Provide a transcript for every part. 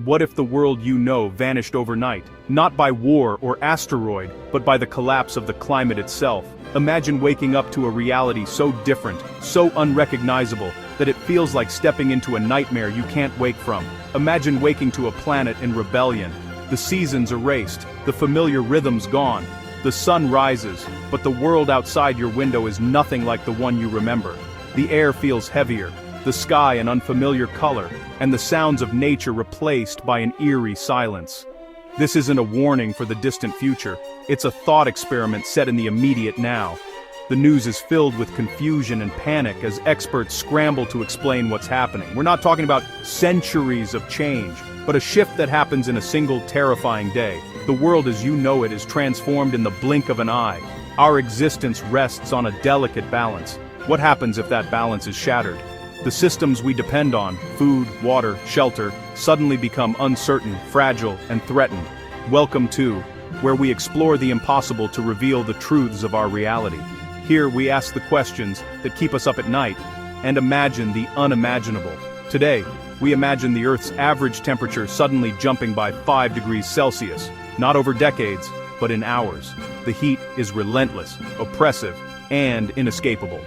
What if the world you know vanished overnight? Not by war or asteroid, but by the collapse of the climate itself. Imagine waking up to a reality so different, so unrecognizable, that it feels like stepping into a nightmare you can't wake from. Imagine waking to a planet in rebellion. The seasons erased, the familiar rhythms gone. The sun rises, but the world outside your window is nothing like the one you remember. The air feels heavier, the sky an unfamiliar color, and the sounds of nature replaced by an eerie silence. This isn't a warning for the distant future, it's a thought experiment set in the immediate now. The news is filled with confusion and panic as experts scramble to explain what's happening. We're not talking about centuries of change, but a shift that happens in a single terrifying day. The world as you know it is transformed in the blink of an eye. Our existence rests on a delicate balance. What happens if that balance is shattered? The systems we depend on, food, water, shelter, suddenly become uncertain, fragile, and threatened. Welcome to, where we explore the impossible to reveal the truths of our reality. Here we ask the questions that keep us up at night, and imagine the unimaginable. Today, we imagine the Earth's average temperature suddenly jumping by 5 degrees Celsius, not over decades, but in hours. The heat is relentless, oppressive, and inescapable.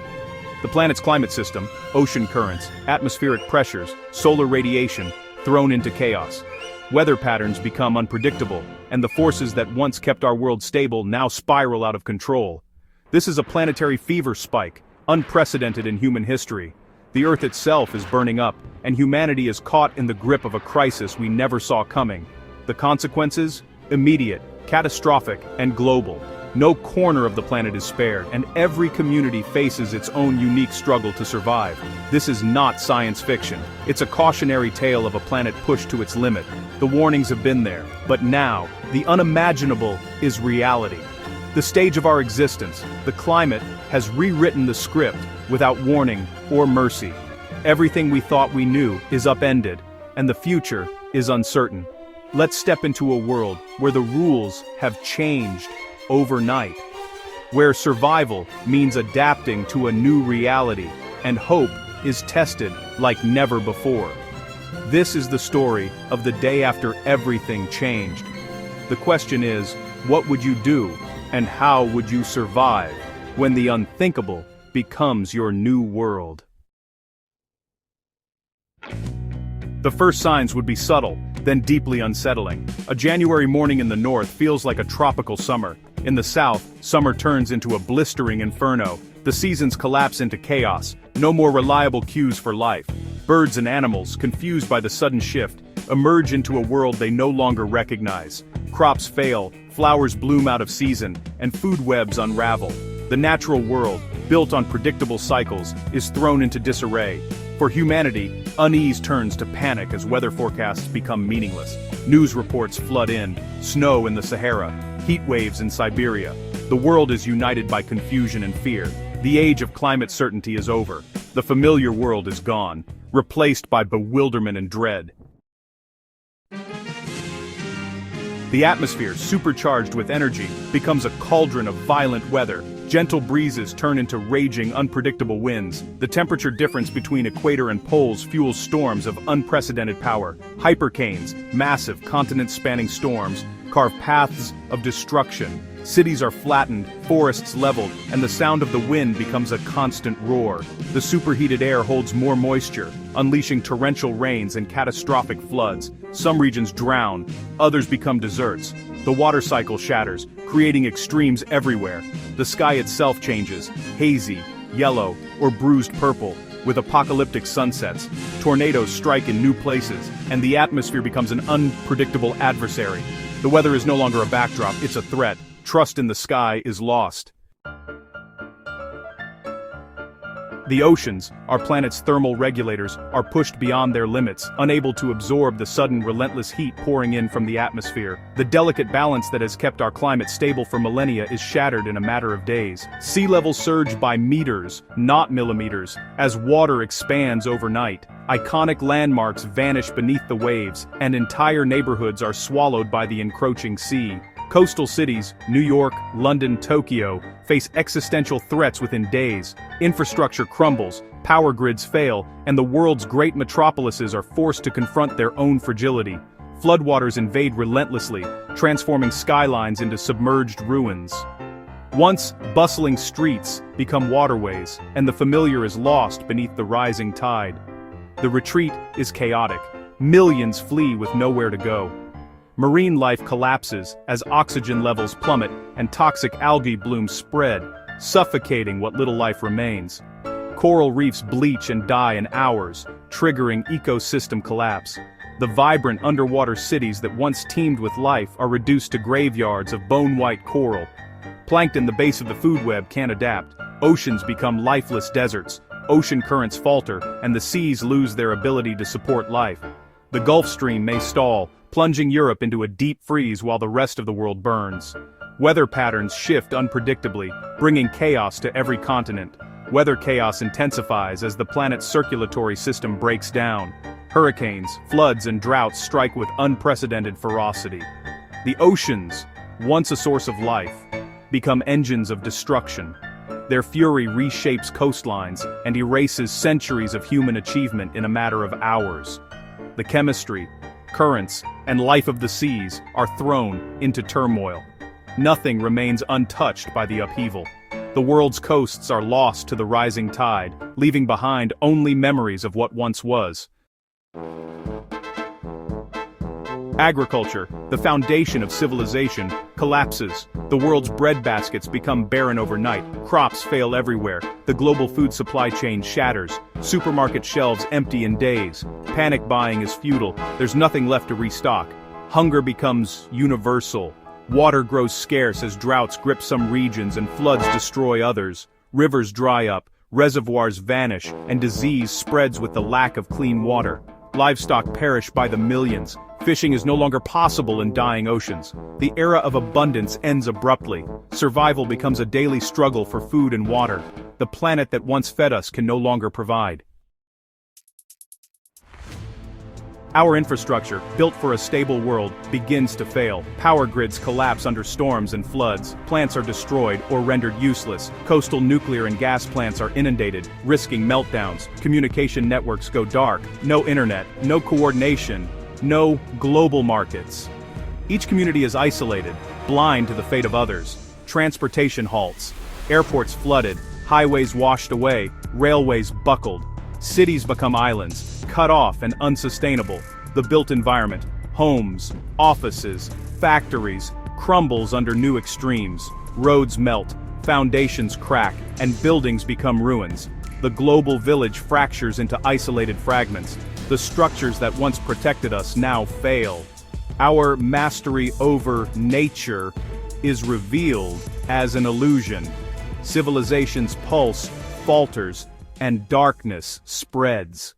The planet's climate system, ocean currents, atmospheric pressures, solar radiation, thrown into chaos. Weather patterns become unpredictable, and the forces that once kept our world stable now spiral out of control. This is a planetary fever spike, unprecedented in human history. The Earth itself is burning up, and humanity is caught in the grip of a crisis we never saw coming. The consequences? Immediate, catastrophic, and global. No corner of the planet is spared, and every community faces its own unique struggle to survive. This is not science fiction. It's a cautionary tale of a planet pushed to its limit. The warnings have been there, but now, the unimaginable is reality. The stage of our existence, the climate, has rewritten the script without warning or mercy. Everything we thought we knew is upended, and the future is uncertain. Let's step into a world where the rules have changed overnight, where survival means adapting to a new reality, and hope is tested like never before. This is the story of the day after everything changed. The question is, what would you do, and how would you survive when the unthinkable becomes your new world? The first signs would be subtle, then deeply unsettling. A January morning in the north feels like a tropical summer. In the south, summer turns into a blistering inferno. The seasons collapse into chaos, no more reliable cues for life. Birds and animals, confused by the sudden shift, emerge into a world they no longer recognize. Crops fail, flowers bloom out of season, and food webs unravel. The natural world, built on predictable cycles, is thrown into disarray. For humanity, unease turns to panic as weather forecasts become meaningless. News reports flood in, snow in the Sahara, heat waves in Siberia. The world is united by confusion and fear. The age of climate certainty is over. The familiar world is gone, replaced by bewilderment and dread. The atmosphere, supercharged with energy, becomes a cauldron of violent weather. Gentle breezes turn into raging, unpredictable winds. The temperature difference between equator and poles fuels storms of unprecedented power. Hypercanes, massive, continent-spanning storms, carve paths of destruction. Cities are flattened, forests leveled, and the sound of the wind becomes a constant roar. The superheated air holds more moisture, unleashing torrential rains and catastrophic floods. Some regions drown, others become deserts. The water cycle shatters, creating extremes everywhere. The sky itself changes, hazy, yellow, or bruised purple, with apocalyptic sunsets. Tornadoes strike in new places, and the atmosphere becomes an unpredictable adversary. The weather is no longer a backdrop, it's a threat. Trust in the sky is lost. The oceans, our planet's thermal regulators, are pushed beyond their limits, unable to absorb the sudden relentless heat pouring in from the atmosphere. The delicate balance that has kept our climate stable for millennia is shattered in a matter of days. Sea levels surge by meters, not millimeters, as water expands overnight. Iconic landmarks vanish beneath the waves, and entire neighborhoods are swallowed by the encroaching sea. Coastal cities, New York, London, Tokyo, face existential threats within days. Infrastructure crumbles, power grids fail, and the world's great metropolises are forced to confront their own fragility. Floodwaters invade relentlessly, transforming skylines into submerged ruins. Once bustling streets become waterways, and the familiar is lost beneath the rising tide. The retreat is chaotic. Millions flee with nowhere to go. Marine life collapses as oxygen levels plummet and toxic algae blooms spread, suffocating what little life remains. Coral reefs bleach and die in hours, triggering ecosystem collapse. The vibrant underwater cities that once teemed with life are reduced to graveyards of bone-white coral. Plankton, the base of the food web, can't adapt. Oceans become lifeless deserts. Ocean currents falter, and the seas lose their ability to support life. The Gulf Stream may stall, plunging Europe into a deep freeze while the rest of the world burns. Weather patterns shift unpredictably, bringing chaos to every continent. Weather chaos intensifies as the planet's circulatory system breaks down. Hurricanes, floods, and droughts strike with unprecedented ferocity. The oceans, once a source of life, become engines of destruction. Their fury reshapes coastlines and erases centuries of human achievement in a matter of hours. The chemistry, currents, and life of the seas are thrown into turmoil. Nothing remains untouched by the upheaval. The world's coasts are lost to the rising tide, leaving behind only memories of what once was. Agriculture, the foundation of civilization, collapses. The world's breadbaskets become barren overnight, crops fail everywhere, the global food supply chain shatters, supermarket shelves empty in days, panic buying is futile, there's nothing left to restock. Hunger becomes universal. Water grows scarce as droughts grip some regions and floods destroy others. Rivers dry up, reservoirs vanish, and disease spreads with the lack of clean water. Livestock perish by the millions. Fishing is no longer possible in dying oceans. The era of abundance ends abruptly. Survival becomes a daily struggle for food and water. The planet that once fed us can no longer provide. Our infrastructure, built for a stable world, begins to fail. Power grids collapse under storms and floods. Plants are destroyed or rendered useless. Coastal nuclear and gas plants are inundated, risking meltdowns. Communication networks go dark. No internet, no coordination, no global markets. Each community is isolated, blind to the fate of others. Transportation halts. Airports flooded, highways washed away, railways buckled. Cities become islands, cut off and unsustainable. The built environment, homes, offices, factories, crumbles under new extremes. Roads melt, foundations crack, and buildings become ruins. The global village fractures into isolated fragments. The structures that once protected us now fail. Our mastery over nature is revealed as an illusion. Civilization's pulse falters, and darkness spreads.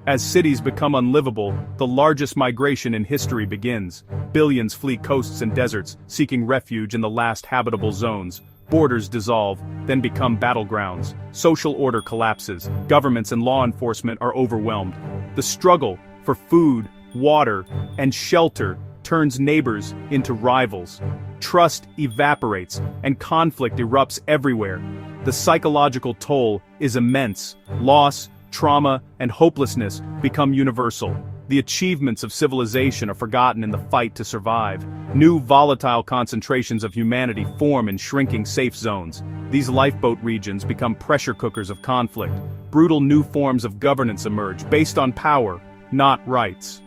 As cities become unlivable, the largest migration in history begins. Billions flee coasts and deserts, seeking refuge in the last habitable zones. Borders dissolve, then become battlegrounds. Social order collapses. Governments and law enforcement are overwhelmed. The struggle for food, water, and shelter turns neighbors into rivals. Trust evaporates, and conflict erupts everywhere. The psychological toll is immense. Loss, trauma, and hopelessness become universal. The achievements of civilization are forgotten in the fight to survive. New volatile concentrations of humanity form in shrinking safe zones. These lifeboat regions become pressure cookers of conflict. Brutal new forms of governance emerge based on power, not rights.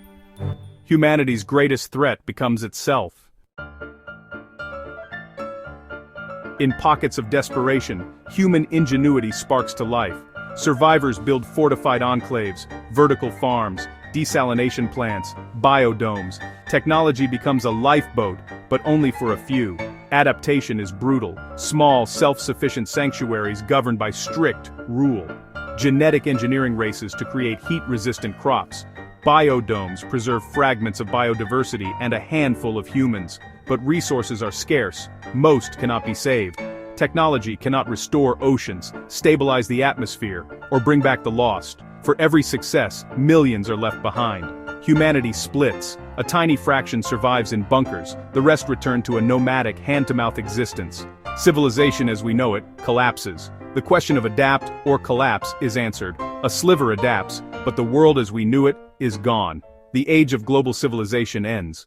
Humanity's greatest threat becomes itself. In pockets of desperation, human ingenuity sparks to life. Survivors build fortified enclaves, vertical farms, desalination plants, biodomes. Technology becomes a lifeboat, but only for a few. Adaptation is brutal. Small, self-sufficient sanctuaries governed by strict rule. Genetic engineering races to create heat-resistant crops. Biodomes preserve fragments of biodiversity and a handful of humans. But resources are scarce. Most cannot be saved. Technology cannot restore oceans, stabilize the atmosphere, or bring back the lost. For every success, millions are left behind. Humanity splits. A tiny fraction survives in bunkers. The rest return to a nomadic, hand-to-mouth existence. Civilization as we know it collapses. The question of adapt or collapse is answered A sliver adapts, but the world as we knew it is gone. The age of global civilization ends.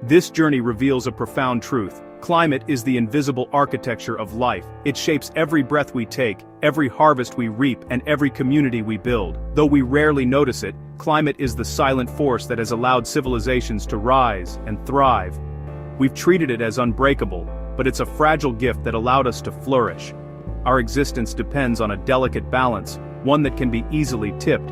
This journey reveals a profound truth. Climate is the invisible architecture of life. It shapes every breath we take, every harvest we reap, and every community we build. Though we rarely notice it, climate is the silent force that has allowed civilizations to rise and thrive. We've treated it as unbreakable, but it's a fragile gift that allowed us to flourish. Our existence depends on a delicate balance, one that can be easily tipped.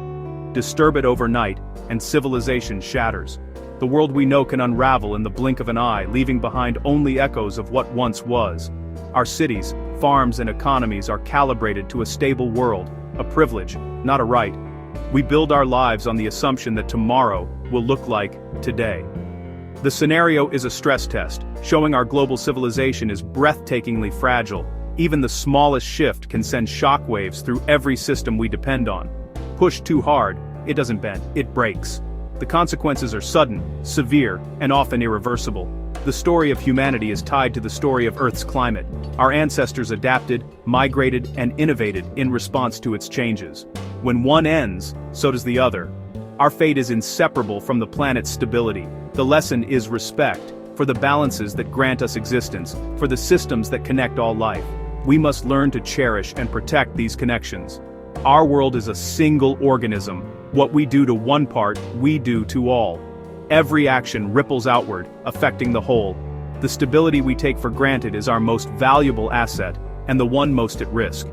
Disturb it overnight, and civilization shatters. The world we know can unravel in the blink of an eye, leaving behind only echoes of what once was. Our cities, farms, and economies are calibrated to a stable world, a privilege, not a right. We build our lives on the assumption that tomorrow will look like today. The scenario is a stress test, showing our global civilization is breathtakingly fragile. Even the smallest shift can send shockwaves through every system we depend on. Push too hard, it doesn't bend, it breaks. The consequences are sudden, severe, and often irreversible. The story of humanity is tied to the story of Earth's climate. Our ancestors adapted, migrated, and innovated in response to its changes. When one ends, so does the other. Our fate is inseparable from the planet's stability. The lesson is respect for the balances that grant us existence, for the systems that connect all life. We must learn to cherish and protect these connections. Our world is a single organism. What we do to one part, we do to all. Every action ripples outward, affecting the whole. The stability we take for granted is our most valuable asset, and the one most at risk.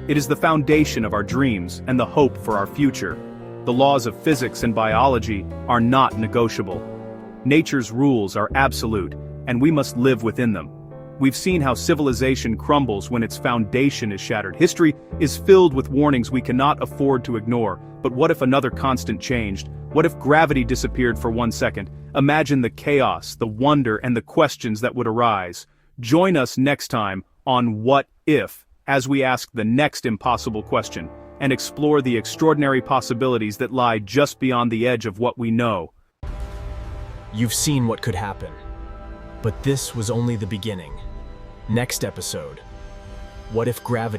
It is the foundation of our dreams and the hope for our future. The laws of physics and biology are not negotiable. Nature's rules are absolute, and we must live within them. We've seen how civilization crumbles when its foundation is shattered. History is filled with warnings we cannot afford to ignore. But what if another constant changed? What if gravity disappeared for 1 second? Imagine the chaos, the wonder, and the questions that would arise. Join us next time on What If, as we ask the next impossible question, and explore the extraordinary possibilities that lie just beyond the edge of what we know. You've seen what could happen. But this was only the beginning. Next episode, what if gravity